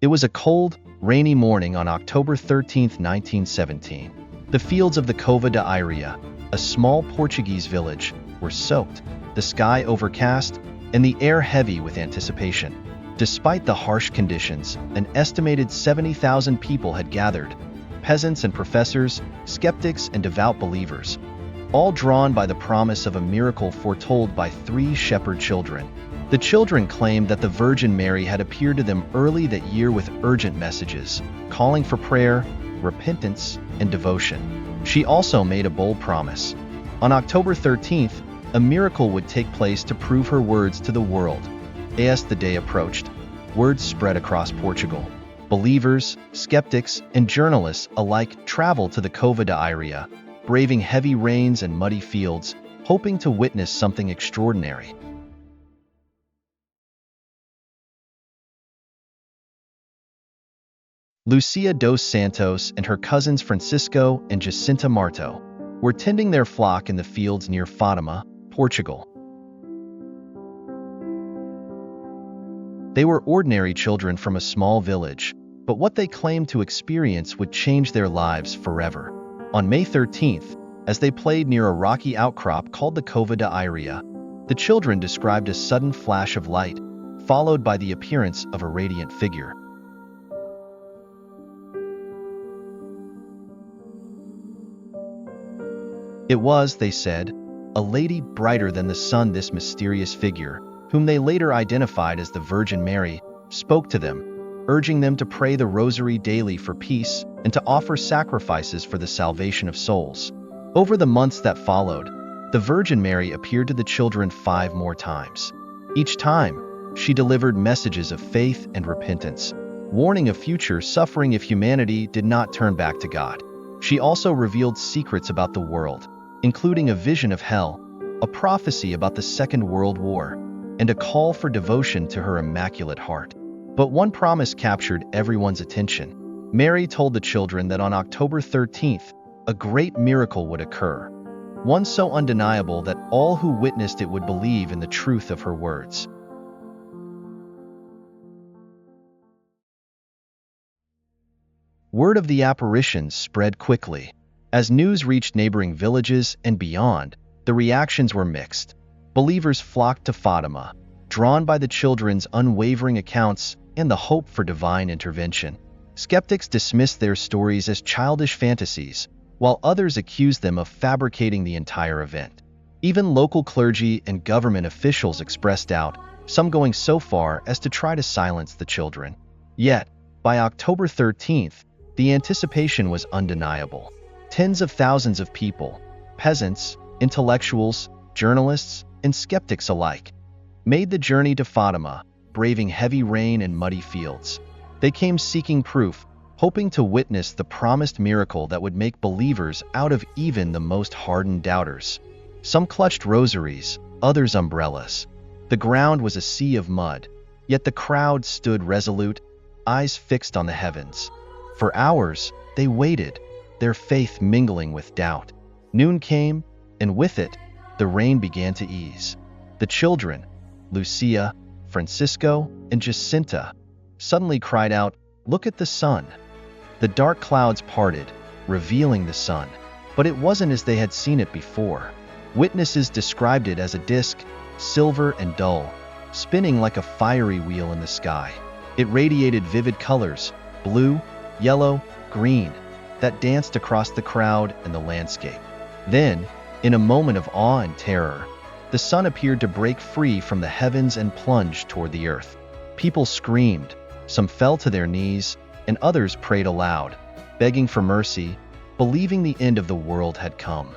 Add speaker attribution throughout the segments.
Speaker 1: It was a cold, rainy morning on October 13, 1917. The fields of the Cova da Iria, a small Portuguese village, were soaked, the sky overcast, and the air heavy with anticipation. Despite the harsh conditions, an estimated 70,000 people had gathered, peasants and professors, skeptics and devout believers, all drawn by the promise of a miracle foretold by 3 shepherd children. The children claimed that the Virgin Mary had appeared to them early that year with urgent messages, calling for prayer, repentance, and devotion. She also made a bold promise. On October 13th, a miracle would take place to prove her words to the world. As the day approached, word spread across Portugal. Believers, skeptics, and journalists alike traveled to the Cova da Iria, braving heavy rains and muddy fields, hoping to witness something extraordinary. Lucia dos Santos and her cousins Francisco and Jacinta Marto were tending their flock in the fields near Fatima, Portugal. They were ordinary children from a small village, but what they claimed to experience would change their lives forever. On May 13th, as they played near a rocky outcrop called the Cova da Iria, the children described a sudden flash of light, followed by the appearance of a radiant figure. It was, they said, a lady brighter than the sun. This mysterious figure, whom they later identified as the Virgin Mary, spoke to them, urging them to pray the rosary daily for peace and to offer sacrifices for the salvation of souls. Over the months that followed, the Virgin Mary appeared to the children 5 more times. Each time, she delivered messages of faith and repentance, warning of future suffering if humanity did not turn back to God. She also revealed secrets about the world, including a vision of hell, a prophecy about the Second World War, and a call for devotion to her Immaculate Heart. But one promise captured everyone's attention. Mary told the children that on October 13th, a great miracle would occur, one so undeniable that all who witnessed it would believe in the truth of her words. Word of the apparitions spread quickly. As news reached neighboring villages and beyond, the reactions were mixed. Believers flocked to Fatima, drawn by the children's unwavering accounts and the hope for divine intervention. Skeptics dismissed their stories as childish fantasies, while others accused them of fabricating the entire event. Even local clergy and government officials expressed doubt, some going so far as to try to silence the children. Yet, by October 13th, the anticipation was undeniable. Tens of thousands of people, peasants, intellectuals, journalists, and skeptics alike, made the journey to Fatima, braving heavy rain and muddy fields. They came seeking proof, hoping to witness the promised miracle that would make believers out of even the most hardened doubters. Some clutched rosaries, others umbrellas. The ground was a sea of mud, yet the crowd stood resolute, eyes fixed on the heavens. For hours, they waited, their faith mingling with doubt. Noon came, and with it, the rain began to ease. The children, Lucia, Francisco, and Jacinta, suddenly cried out, "Look at the sun!" The dark clouds parted, revealing the sun, but it wasn't as they had seen it before. Witnesses described it as a disk, silver and dull, spinning like a fiery wheel in the sky. It radiated vivid colors, blue, yellow, green, that danced across the crowd and the landscape. Then, in a moment of awe and terror, the sun appeared to break free from the heavens and plunge toward the earth. People screamed, some fell to their knees, and others prayed aloud, begging for mercy, believing the end of the world had come.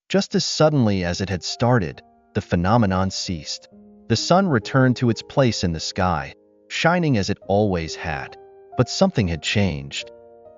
Speaker 1: Just as suddenly as it had started, the phenomenon ceased. The sun returned to its place in the sky, shining as it always had. But something had changed.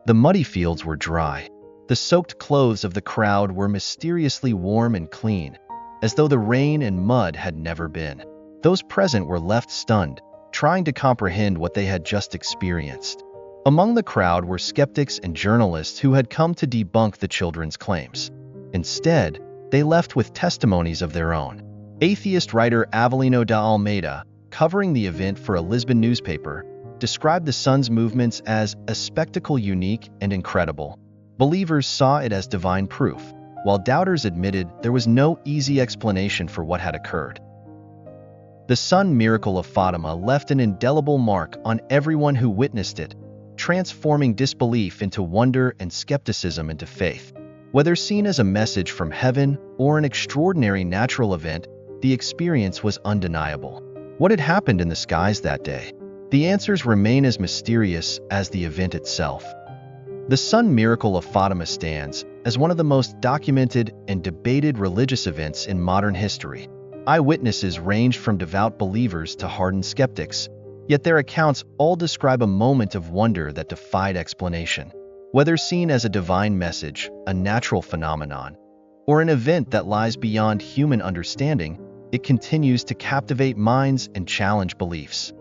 Speaker 1: The muddy fields were dry. The soaked clothes of the crowd were mysteriously warm and clean, as though the rain and mud had never been. Those present were left stunned, trying to comprehend what they had just experienced. Among the crowd were skeptics and journalists who had come to debunk the children's claims. Instead, they left with testimonies of their own. Atheist writer Avelino da Almeida, covering the event for a Lisbon newspaper, described the sun's movements as a spectacle unique and incredible. Believers saw it as divine proof, while doubters admitted there was no easy explanation for what had occurred. The sun miracle of Fatima left an indelible mark on everyone who witnessed it, transforming disbelief into wonder and skepticism into faith. Whether seen as a message from heaven or an extraordinary natural event, the experience was undeniable. What had happened in the skies that day? The answers remain as mysterious as the event itself. The sun miracle of Fatima stands as one of the most documented and debated religious events in modern history. Eyewitnesses ranged from devout believers to hardened skeptics, yet their accounts all describe a moment of wonder that defied explanation. Whether seen as a divine message, a natural phenomenon, or an event that lies beyond human understanding, it continues to captivate minds and challenge beliefs.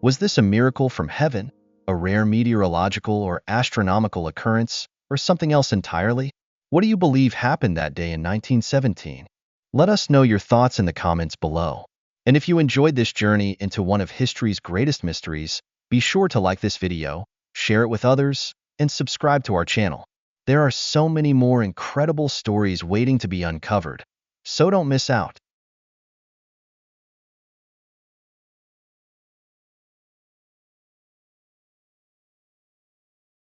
Speaker 1: Was this a miracle from heaven, a rare meteorological or astronomical occurrence, or something else entirely? What do you believe happened that day in 1917? Let us know your thoughts in the comments below. And if you enjoyed this journey into one of history's greatest mysteries, be sure to like this video, share it with others, and subscribe to our channel. There are so many more incredible stories waiting to be uncovered, so don't miss out.